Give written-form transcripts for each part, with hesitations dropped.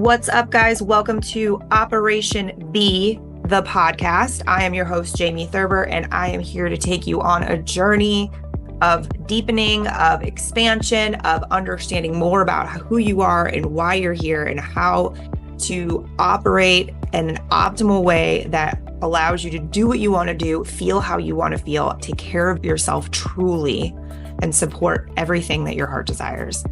What's up, guys? Welcome to Operation B, the podcast. I am your host, Jamie Thurber, and I am here to take you on a journey of deepening, of expansion, of understanding more about who you are and why you're here and how to operate in an optimal way that allows you to do what you want to do, feel how you want to feel, take care of yourself truly, and support everything that your heart desires.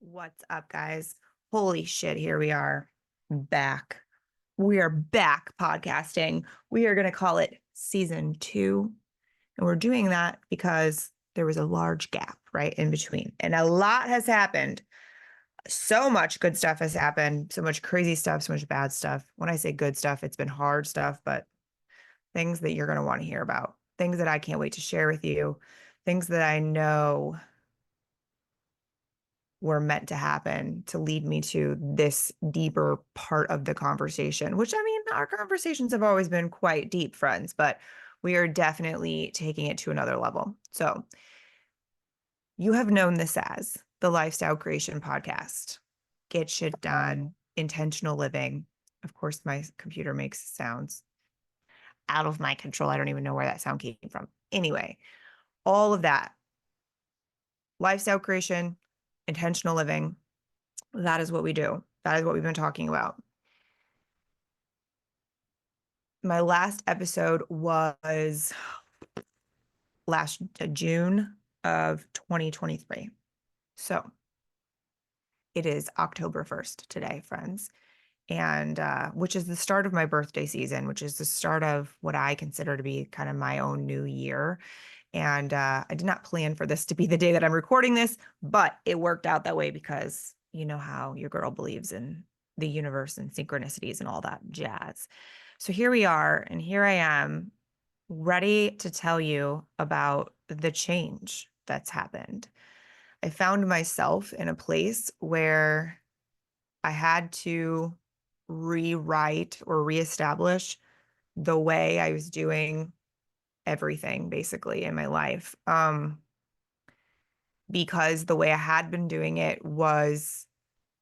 What's up, guys? Holy shit, here we are back. We are back podcasting. We are going to call it season 2. And we're doing that because there was a large gap right in between. And a lot has happened. So much good stuff has happened. So much crazy stuff, so much bad stuff. When I say good stuff, it's been hard stuff, but things that you're going to want to hear about. Things that I can't wait to share with you. Things that I know were meant to happen to lead me to this deeper part of the conversation, which, I mean, our conversations have always been quite deep, friends, but we are definitely taking it to another level. So you have known this as the Lifestyle Creation Podcast. Get shit done, intentional living. Of course, my computer makes sounds out of my control. I don't even know where that sound came from. Anyway, all of that. Lifestyle creation, intentional living. That is what we do. That is what we've been talking about. My last episode was last June of 2023. So it is October 1st today, friends. And which is the start of my birthday season, which is the start of what I consider to be kind of my own new year. And I did not plan for this to be the day that I'm recording this, but it worked out that way because you know how your girl believes in the universe and synchronicities and all that jazz. So here we are, and here I am, ready to tell you about the change that's happened. I found myself in a place where I had to rewrite or reestablish the way I was doing everything basically in my life. Because the way I had been doing it was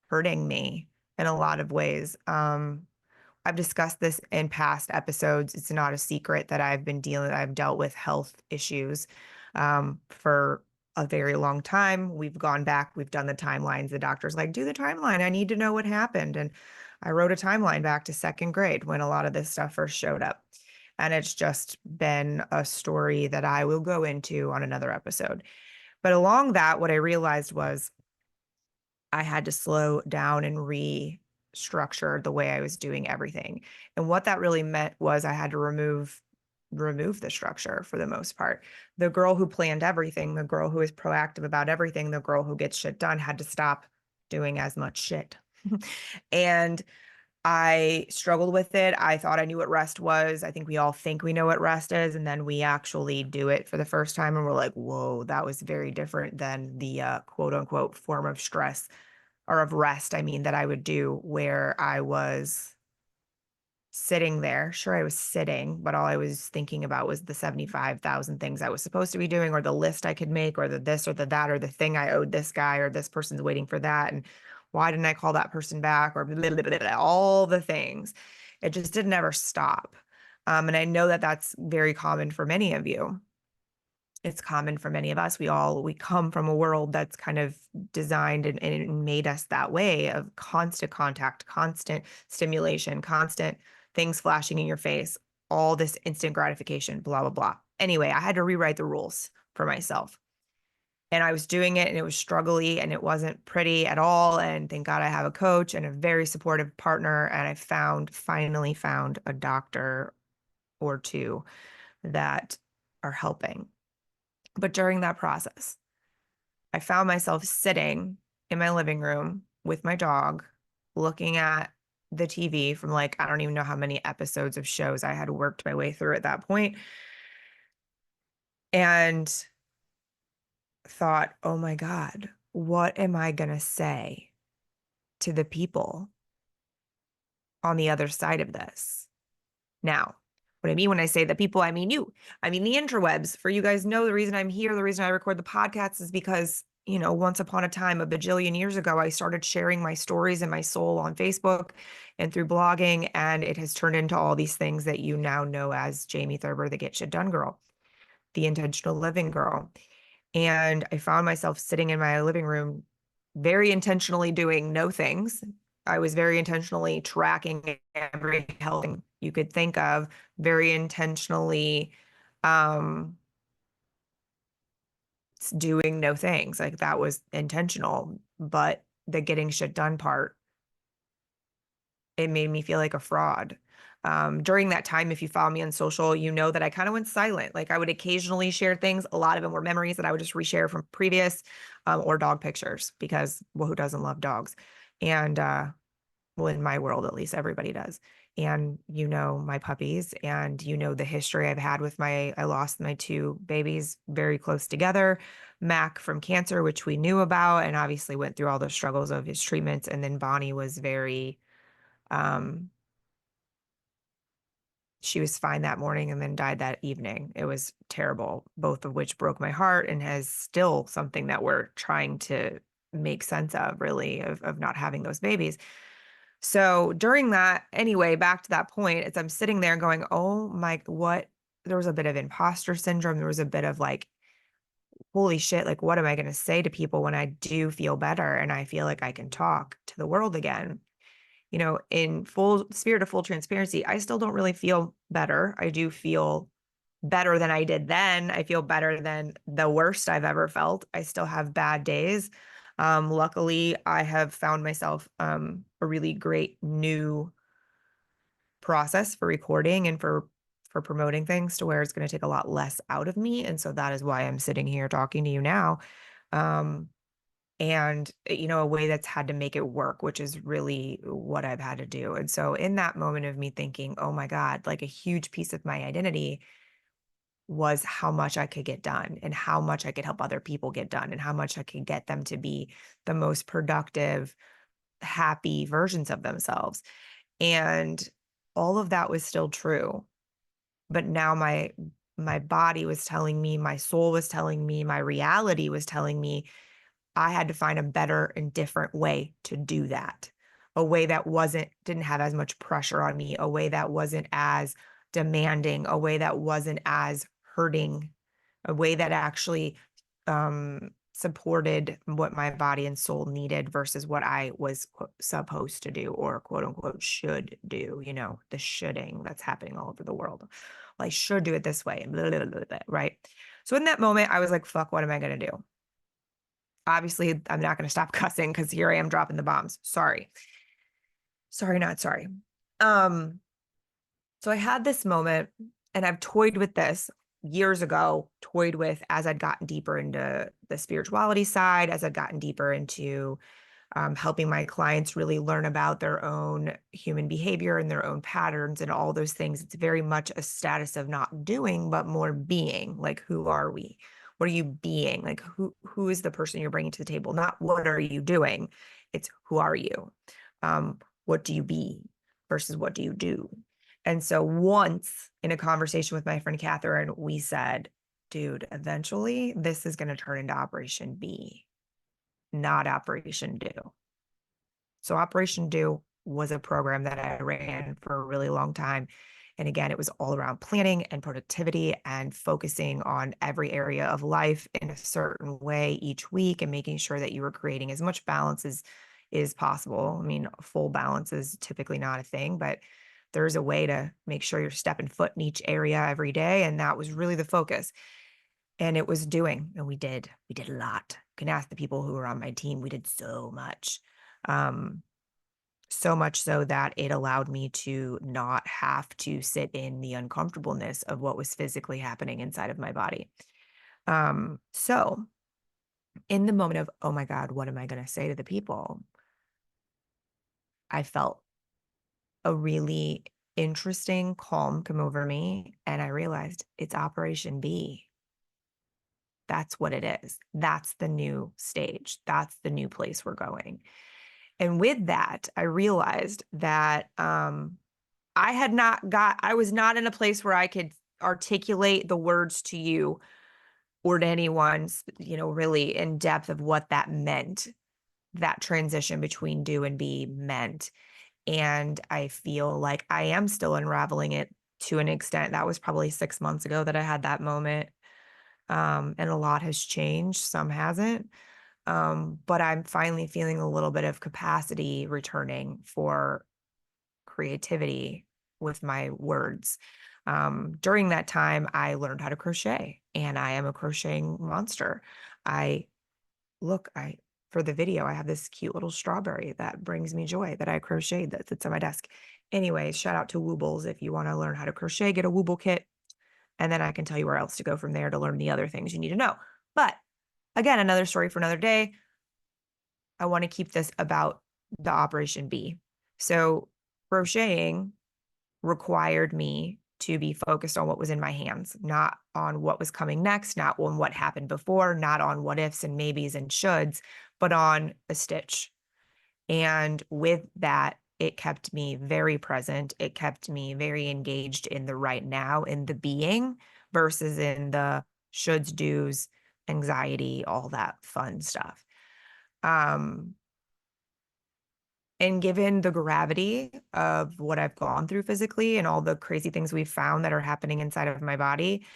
hurting me in a lot of ways. I've discussed this in past episodes. It's not a secret that I've dealt with health issues for a very long time. We've gone back, we've done the timelines. The doctor's like, do the timeline. I need to know what happened. And I wrote a timeline back to second grade when a lot of this stuff first showed up. And it's just been a story that I will go into on another episode. But along that, what I realized was I had to slow down and restructure the way I was doing everything. And what that really meant was I had to remove the structure for the most part. The girl who planned everything, the girl who is proactive about everything, the girl who gets shit done had to stop doing as much shit. And I struggled with it. I thought I knew what rest was. I think we all think we know what rest is. And then we actually do it for the first time. And we're like, whoa, that was very different than the quote unquote form of stress or of rest, I mean, that I would do where I was sitting there. Sure, I was sitting, but all I was thinking about was the 75,000 things I was supposed to be doing, or the list I could make, or the this or the that, or the thing I owed this guy, or this person's waiting for that. And why didn't I call that person back? Or blah, blah, blah, blah, all the things. It just didn't ever stop. And I know that that's very common for many of you. It's common for many of us. We come from a world that's kind of designed and made us that way of constant contact, constant stimulation, constant things flashing in your face, all this instant gratification, blah, blah, blah. Anyway, I had to rewrite the rules for myself. And I was doing it and it was struggly and it wasn't pretty at all. And thank God I have a coach and a very supportive partner. And I finally found a doctor or two that are helping. But during that process, I found myself sitting in my living room with my dog, looking at the TV from like, I don't even know how many episodes of shows I had worked my way through at that point, and thought, oh my God, what am I going to say to the people on the other side of this? Now, what I mean when I say the people, I mean you. I mean the interwebs. For you guys know the reason I'm here, the reason I record the podcast is because once upon a time, a bajillion years ago, I started sharing my stories and my soul on Facebook and through blogging, and it has turned into all these things that you now know as Jamie Thurber, the Get Shit Done girl, the intentional living girl. And I found myself sitting in my living room, very intentionally doing no things. I was very intentionally tracking every health thing you could think of, very intentionally um, doing no things. Like that was intentional, but the getting shit done part, it made me feel like a fraud. During that time, if you follow me on social, you know that I kind of went silent. Like I would occasionally share things. A lot of them were memories that I would just reshare from previous, or dog pictures because, well, who doesn't love dogs? And well, in my world, at least everybody does. And my puppies, and the history I've had with I lost my two babies very close together. Mac from cancer, which we knew about, and obviously went through all the struggles of his treatments. And then Bonnie was um, she was fine that morning and then died that evening. It was terrible, both of which broke my heart and has still something that we're trying to make sense of, really, of not having those babies. So during that, anyway, back to that point, as I'm sitting there going, oh my, what? There was a bit of imposter syndrome. There was a bit of like, holy shit, like, what am I going to say to people when I do feel better and I feel like I can talk to the world again? In full spirit of full transparency, I still don't really feel better. I do feel better than I did then. I feel better than the worst I've ever felt. I still have bad days. Luckily, I have found myself a really great new process for recording and for promoting things to where it's going to take a lot less out of me. And so that is why I'm sitting here talking to you now. Um, and a way that's had to make it work, which is really what I've had to do. And so in that moment of me thinking, oh my God, like a huge piece of my identity was how much I could get done and how much I could help other people get done and how much I could get them to be the most productive, happy versions of themselves. And all of that was still true. But now my body was telling me, my soul was telling me, my reality was telling me I had to find a better and different way to do that. A way that didn't have as much pressure on me, a way that wasn't as demanding, a way that wasn't as hurting, a way that actually supported what my body and soul needed versus what I was supposed to do or quote unquote should do, the shoulding that's happening all over the world. Well, I should do it this way, blah, blah, blah, blah, right? So in that moment, I was like, fuck, what am I going to do? Obviously, I'm not going to stop cussing because here I am dropping the bombs. Sorry. Sorry, not sorry. So I had this moment and I've toyed with this years ago, toyed with as I'd gotten deeper into the spirituality side, as I'd gotten deeper into helping my clients really learn about their own human behavior and their own patterns and all those things. It's very much a status of not doing, but more being. Like, who are we? What are you being? Like, who is the person you're bringing to the table? Not what are you doing? It's who are you? What do you be versus what do you do? And so once in a conversation with my friend Catherine, we said, dude, eventually this is going to turn into Operation B, not Operation Do. So Operation Do was a program that I ran for a really long time. And again, it was all around planning and productivity and focusing on every area of life in a certain way each week and making sure that you were creating as much balance as is possible. I mean, full balance is typically not a thing, but there's a way to make sure you're stepping foot in each area every day. And that was really the focus. And it was doing, and we did a lot. You can ask the people who were on my team. We did so much. So much so that it allowed me to not have to sit in the uncomfortableness of what was physically happening inside of my body. So in the moment of, oh my God, what am I going to say to the people? I felt a really interesting calm come over me. And I realized it's Operation B. That's what it is. That's the new stage. That's the new place we're going. And with that, I realized that I was not in a place where I could articulate the words to you or to anyone, really in depth of what that meant, that transition between do and be meant. And I feel like I am still unraveling it to an extent. That was probably 6 months ago that I had that moment. And a lot has changed, some hasn't. But I'm finally feeling a little bit of capacity returning for creativity with my words. During that time, I learned how to crochet, and I am a crocheting monster. I look, I for the video, I have this cute little strawberry that brings me joy that I crocheted that sits on my desk. Anyways, shout out to Woobles. If you want to learn how to crochet, get a Wooble kit, and then I can tell you where else to go from there to learn the other things you need to know. But again, another story for another day. I want to keep this about the Operation B. So crocheting required me to be focused on what was in my hands, not on what was coming next, not on what happened before, not on what ifs and maybes and shoulds, but on a stitch. And with that, it kept me very present. It kept me very engaged in the right now, in the being versus in the shoulds, do's, anxiety, all that fun stuff. Um, And given the gravity of what I've gone through physically and all the crazy things we've found that are happening inside of my body,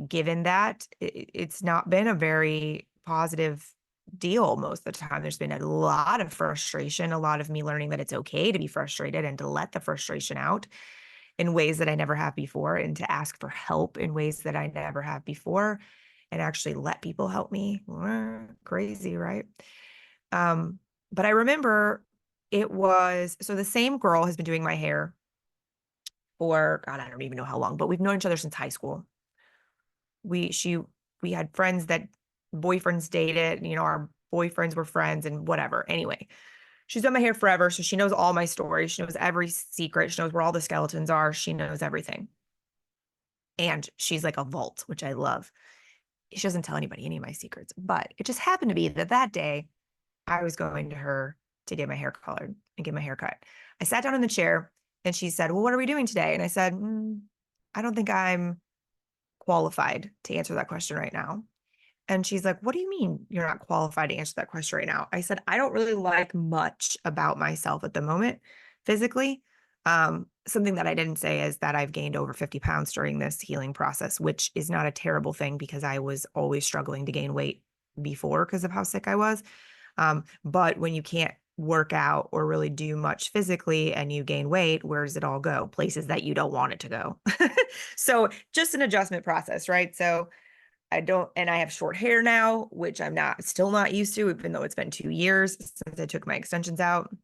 given that it's not been a very positive deal most of the time. There's been a lot of frustration, a lot of me learning that it's okay to be frustrated and to let the frustration out in ways that I never have before, and to ask for help in ways that I never have before, and actually let people help me. Crazy, right? Um, but I remember so the same girl has been doing my hair for, God, I don't even know how long, but we've known each other since high school. We had friends that boyfriends dated, our boyfriends were friends and whatever. Anyway, she's done my hair forever. So she knows all my stories. She knows every secret. She knows where all the skeletons are. She knows everything. And she's like a vault, which I love. She doesn't tell anybody any of my secrets, but it just happened to be that day I was going to her to get my hair colored and get my hair cut. I sat down in the chair and she said, "Well, what are we doing today?" And I said, "I don't think I'm qualified to answer that question right now." And she's like, "What do you mean you're not qualified to answer that question right now?" I said, "I don't really like much about myself at the moment physically." Something that I didn't say is that I've gained over 50 pounds during this healing process, which is not a terrible thing because I was always struggling to gain weight before because of how sick I was. But when you can't work out or really do much physically and you gain weight, where does it all go? Places that you don't want it to go. So just an adjustment process, right? So and I have short hair now, which I'm still not used to, even though it's been 2 years since I took my extensions out.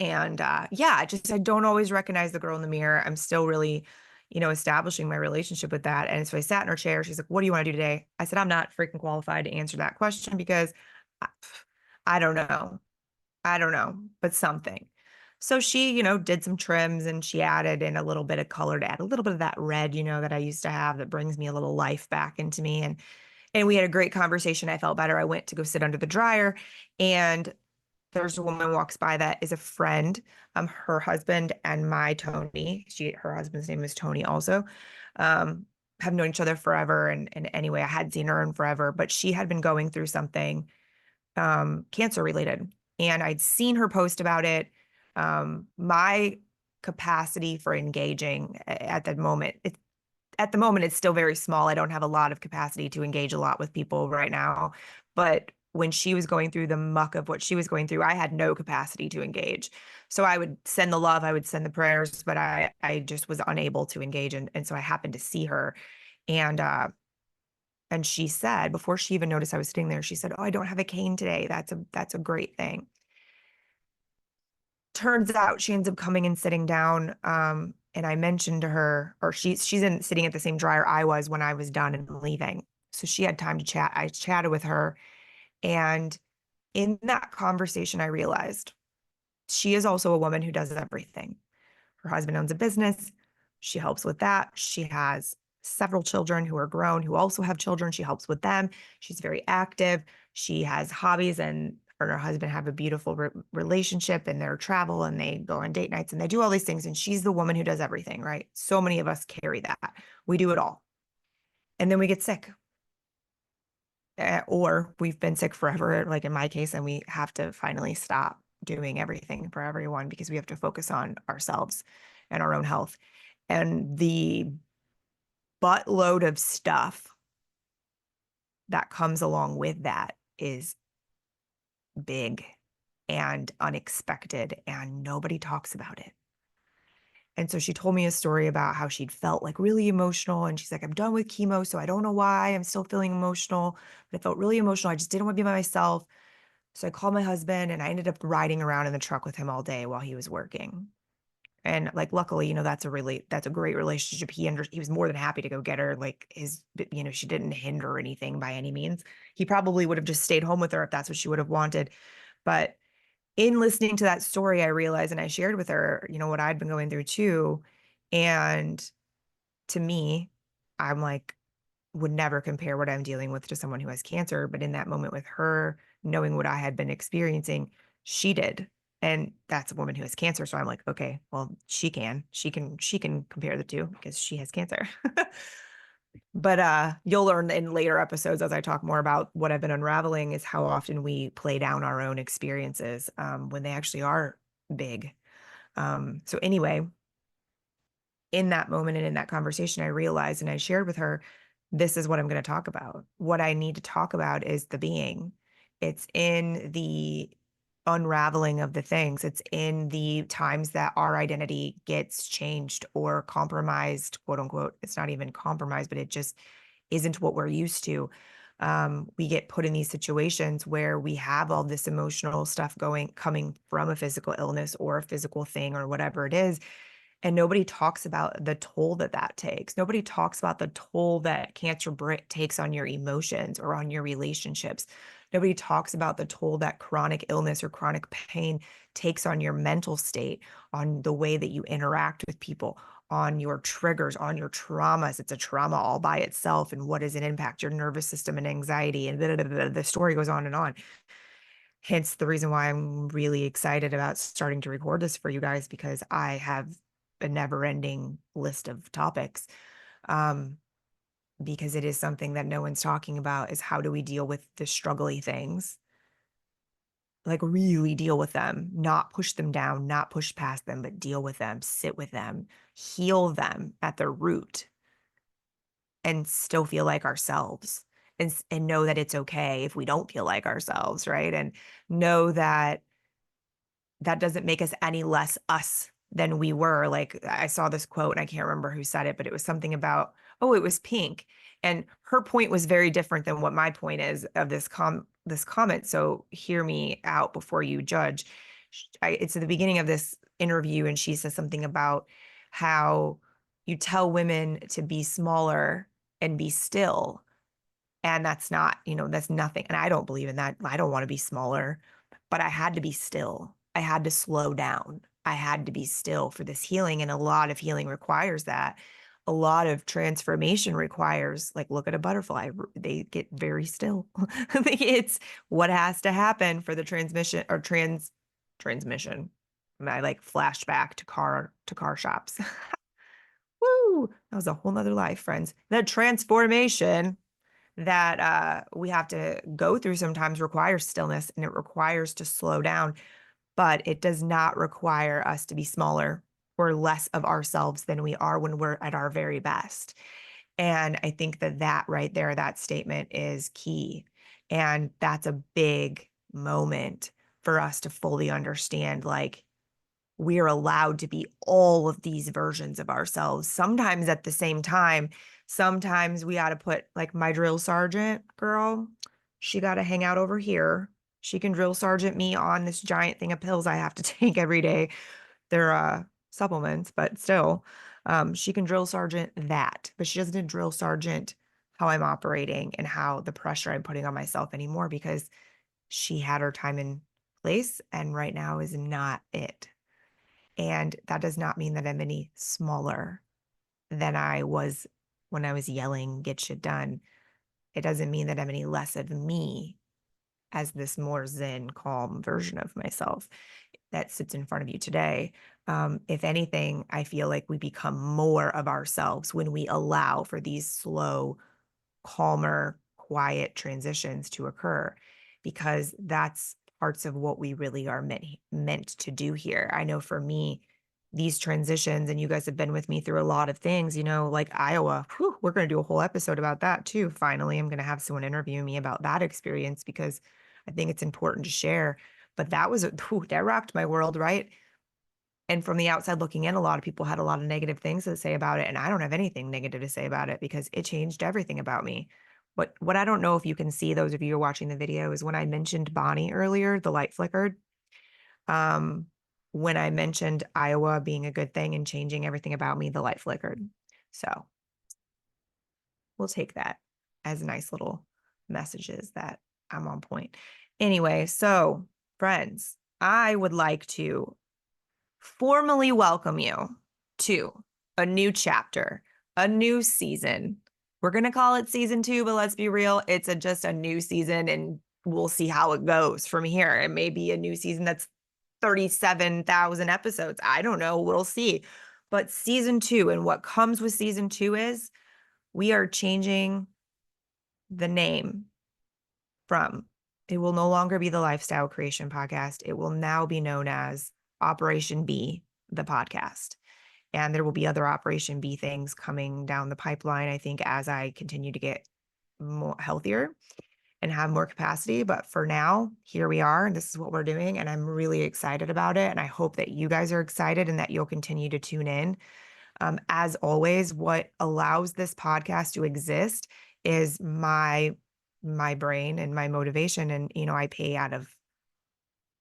And yeah, I don't always recognize the girl in the mirror. I'm still really, establishing my relationship with that. And so I sat in her chair. She's like, "What do you want to do today?" I said, "I'm not freaking qualified to answer that question because I, I don't know. I don't know, but something." So she, did some trims and she added in a little bit of color to add a little bit of that red, that I used to have that brings me a little life back into me. And we had a great conversation. I felt better. I went to go sit under the dryer, and there's a woman walks by that is a friend. Her husband and my Tony. Her husband's name is Tony also. Um, have known each other forever. And anyway, I hadn't seen her in forever, but she had been going through something cancer related. And I'd seen her post about it. My capacity for engaging at the moment, it's still very small. I don't have a lot of capacity to engage a lot with people right now. But when she was going through the muck of what she was going through, I had no capacity to engage. So I would send the love, I would send the prayers, but I just was unable to engage. And so I happened to see her. And and she said, before she even noticed I was sitting there, she said, "Oh, I don't have a cane today. That's a great thing." Turns out she ends up coming and sitting down. And I mentioned to her, or sitting at the same dryer I was when I was done and leaving. So she had time to chat. I chatted with her. And in that conversation, I realized she is also a woman who does everything. Her husband owns a business. She helps with that. She has several children who are grown, who also have children. She helps with them. She's very active. She has hobbies, and her and her husband have a beautiful relationship, and they travel and they go on date nights and they do all these things. And she's the woman who does everything, right? So many of us carry that. We do it all. And then we get sick. or we've been sick forever, like in my case, and we have to finally stop doing everything for everyone because we have to focus on ourselves and our own health. And the buttload of stuff that comes along with that is big and unexpected, and nobody talks about it. And so she told me a story about how she'd felt like really emotional. And she's like, I'm done with chemo. So I don't know why I'm still feeling emotional, but I felt really emotional. I just didn't want to be by myself. So I called my husband and I ended up riding around in the truck with him all day while he was working. And like, luckily, that's a great relationship. He was more than happy to go get her. Like she didn't hinder anything by any means. He probably would have just stayed home with her if that's what she would have wanted. But in listening to that story, I realized, and I shared with her, what I'd been going through too. And to me, I'm like, would never compare what I'm dealing with to someone who has cancer. But in that moment with her, knowing what I had been experiencing, she did. And that's a woman who has cancer. So I'm like, okay, well, she can compare the two because she has cancer. But you'll learn in later episodes as I talk more about what I've been unraveling is how often we play down our own experiences when they actually are big. So anyway, in that moment and in that conversation, I realized and I shared with her, this is what I'm going to talk about. What I need to talk about is the being. It's in the unraveling of the things. It's in the times that our identity gets changed or compromised, quote unquote. It's not even compromised, but it just isn't what we're used to. We get put in these situations where we have all this emotional stuff coming from a physical illness or a physical thing or whatever it is. And nobody talks about the toll that takes. Nobody talks about the toll that cancer takes on your emotions or on your relationships. Nobody talks about the toll that chronic illness or chronic pain takes on your mental state, on the way that you interact with people, on your triggers, on your traumas. It's a trauma all by itself. And what does it impact your nervous system and anxiety? And the story goes on and on. Hence the reason why I'm really excited about starting to record this for you guys, because I have a never-ending list of topics. Um, because it is something that no one's talking about is how do we deal with the struggly things? Like really deal with them, not push them down, not push past them, but deal with them, sit with them, heal them at their root and still feel like ourselves and know that it's okay if we don't feel like ourselves, right? And know that that doesn't make us any less us than we were. Like I saw this quote and I can't remember who said it, but it was something about, oh, it was Pink. And her point was very different than what my point is of this comment. So hear me out before you judge. It's at the beginning of this interview and she says something about how you tell women to be smaller and be still. And that's not, that's nothing. And I don't believe in that. I don't want to be smaller, but I had to be still. I had to slow down. I had to be still for this healing. And a lot of healing requires that. A lot of transformation requires, like, look at a butterfly, they get very still. It's what has to happen for the transmission. I like flashback to car shops. Woo! That was a whole nother life, friends. The transformation that we have to go through sometimes requires stillness and it requires to slow down, but it does not require us to be smaller or less of ourselves than we are when we're at our very best. And I think that right there, that statement is key. And that's a big moment for us to fully understand, like, we're allowed to be all of these versions of ourselves. Sometimes at the same time, sometimes we got to put like my drill sergeant girl, she got to hang out over here. She can drill sergeant me on this giant thing of pills I have to take every day. They're supplements, but still, she can drill sergeant that, but she doesn't drill sergeant how I'm operating and how the pressure I'm putting on myself anymore because she had her time and place and right now is not it. And that does not mean that I'm any smaller than I was when I was yelling, get shit done. It doesn't mean that I'm any less of me as this more zen, calm version of myself that sits in front of you today. If anything, I feel like we become more of ourselves when we allow for these slow, calmer, quiet transitions to occur, because that's parts of what we really are meant to do here. I know for me, these transitions, and you guys have been with me through a lot of things, like Iowa, we're going to do a whole episode about that too. Finally, I'm going to have someone interview me about that experience because I think it's important to share. But that that rocked my world, right? And from the outside looking in, a lot of people had a lot of negative things to say about it. And I don't have anything negative to say about it because it changed everything about me. What I don't know if you can see, those of you who are watching the video, is when I mentioned Bonnie earlier, the light flickered. Um, when I mentioned Iowa being a good thing and changing everything about me, the light flickered. So we'll take that as nice little messages that I'm on point. Anyway, so friends, I would like to formally welcome you to a new chapter, a new season. We're going to call it season 2, but let's be real, it's just a new season and we'll see how it goes from here. It may be a new season that's 37,000 episodes. I don't know. We'll see. But season 2, and what comes with season 2 is we are changing the name from, it will no longer be the Lifestyle Creation Podcast. It will now be known as Operation B, the podcast. And there will be other Operation B things coming down the pipeline, I think, as I continue to get more healthier and have more capacity. But for now, here we are, and this is what we're doing. And I'm really excited about it. And I hope that you guys are excited and that you'll continue to tune in. As always, what allows this podcast to exist is my brain and my motivation. And, I pay out of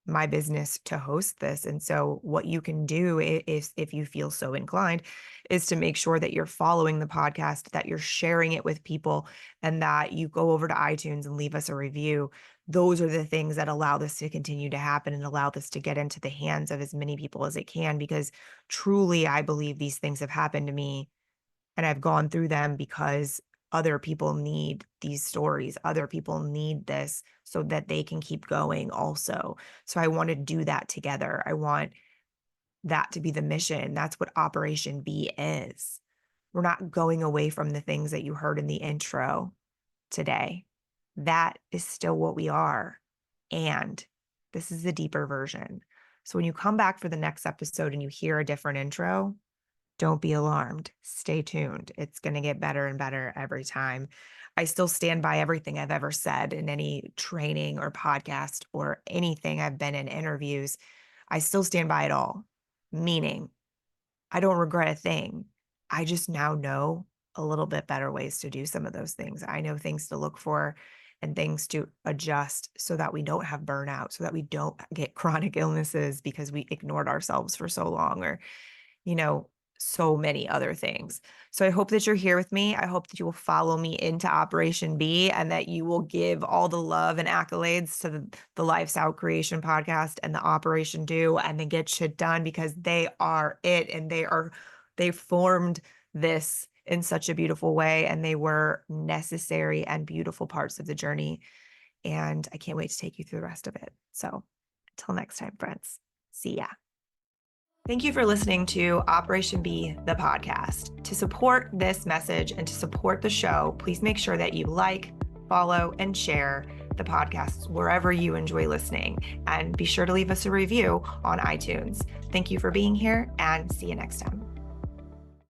my business to host this. And so what you can do is, if you feel so inclined, is to make sure that you're following the podcast, that you're sharing it with people, and that you go over to iTunes and leave us a review. Those are the things that allow this to continue to happen and allow this to get into the hands of as many people as it can, because truly, I believe these things have happened to me and I've gone through them because other people need these stories. Other people need this so that they can keep going also. So I want to do that together. I want that to be the mission. That's what Operation B is. We're not going away from the things that you heard in the intro today. That is still what we are. And this is the deeper version. So when you come back for the next episode and you hear a different intro, don't be alarmed. Stay tuned. It's going to get better and better every time. I still stand by everything I've ever said in any training or podcast or anything I've been in interviews. I still stand by it all, meaning I don't regret a thing. I just now know a little bit better ways to do some of those things. I know things to look for and things to adjust so that we don't have burnout, so that we don't get chronic illnesses because we ignored ourselves for so long, or so many other things. So I hope that you're here with me. I hope that you will follow me into Operation B and that you will give all the love and accolades to the Lifestyle Creation Podcast and the Operation Do and the Get Shit Done, because they are it, and they formed this in such a beautiful way, and they were necessary and beautiful parts of the journey. And I can't wait to take you through the rest of it. So until next time, friends, see ya. Thank you for listening to Operation B, the podcast. To support this message and to support the show, please make sure that you like, follow, and share the podcasts wherever you enjoy listening. And be sure to leave us a review on iTunes. Thank you for being here, and see you next time.